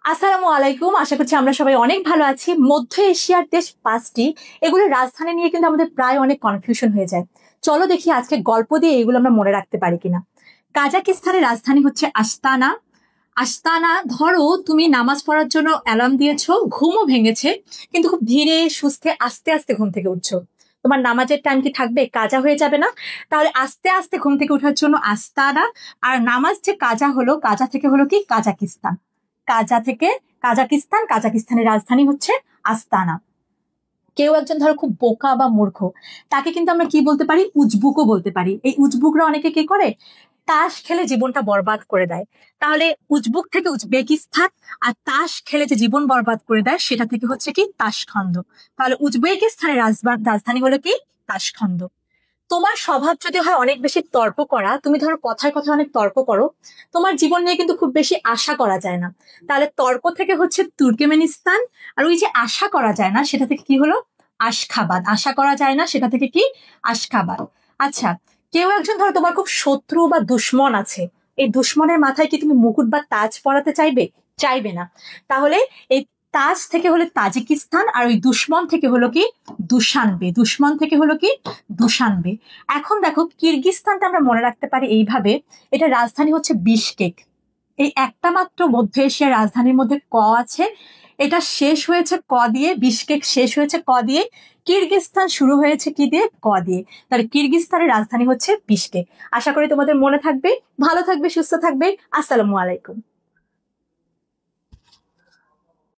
আসসালামু আলাইকুম। আশা করছি আমরা সবাই অনেক ভালো আছি। মধ্য এশিয়ার দেশ 5টি, এগুলোর রাজধানী নিয়ে কিন্তু আমাদের প্রায় অনেক কনফিউশন হয়ে যায়। চলো দেখি আজকে গল্প দিয়ে এগুলো আমরা মনে রাখতে পারি কিনা। কাজাকিস্তানের রাজধানী হচ্ছে আস্তানা। আস্তানা, ধরো তুমি নামাজ পড়ার জন্য অ্যালার্ম দিয়েছো, ঘুমও ভেঙেছে, কিন্তু খুব ধীরে সুস্থে আস্তে আস্তে ঘুম থেকে উঠছো। তোমার নামাজের টাইম কি থাকবে? কাজা হয়ে যাবে না? তাহলে আস্তে আস্তে ঘুম থেকে ওঠার জন্য আস্তানা। আর নামাজ যে কাজা হলো, কাজা থেকে হলো কি কাজাকিস্তান। কাজা থেকে কাজাকিস্তান, কাজাকিস্তানের রাজধানী হচ্ছে আস্তানা। কেউ একজন ধরো খুব বোকা বা মূর্খ, তাকে কিন্তু আমরা কি বলতে পারি? উজবুকও বলতে পারি। এই উজবুকরা অনেকে কি করে? তাস খেলে জীবনটা বরবাদ করে দেয়। তাহলে উজবুক থেকে উজবেকিস্তান, আর তাস খেলে যে জীবন বরবাদ করে দেয় সেটা থেকে হচ্ছে কি তাসখন্দ। তাহলে উজবেকিস্তানের রাজধানী হলো কি তাসখন্দ। তোমার স্বভাব যদি হয় অনেক বেশি তর্ক করা, তুমি ধরো কথায় কথায় অনেক তর্ক করো, তোমার জীবন নিয়ে কিন্তু খুব বেশি আশা করা যায় না। তাহলে তর্ক থেকে হচ্ছে তুর্কমেনিস্তান, আর ওই যে আশা করা যায় না সেটা থেকে কি হলো? আশখাবাদ। আশা করা যায় না সেটা থেকে কি? আশখাবাদ। আচ্ছা, কেউ একজন ধরো তোমার খুব শত্রু বা দুশ্মন আছে, এই দুশ্মনের মাথায় কি তুমি মুকুট বা তাজ পরাতে চাইবে? চাইবে না। তাহলে এই তাজ থেকে হলো তাজিকিস্তান, আর ওই দুশ্মন থেকে হলো কি? দুশানবে। দুশ্মন থেকে হলো কি? দুশানবে। এখন দেখো, কিরগিজস্তানটা আমরা মনে রাখতে পারি এইভাবে, এটা রাজধানী হচ্ছে বিশকেক। এই একটা মাত্র মধ্য এশিয়ার রাজধানীর মধ্যে ক আছে, এটা শেষ হয়েছে ক দিয়ে। বিশকেক শেষ হয়েছে ক দিয়ে, কিরগিজস্তান শুরু হয়েছে কি দিয়ে? ক দিয়ে। তাহলে কিরগিজস্তানের রাজধানী হচ্ছে বিশকেক। আশা করি তোমাদের মনে থাকবে। ভালো থাকবে, সুস্থ থাকবে। আসসালামু আলাইকুম।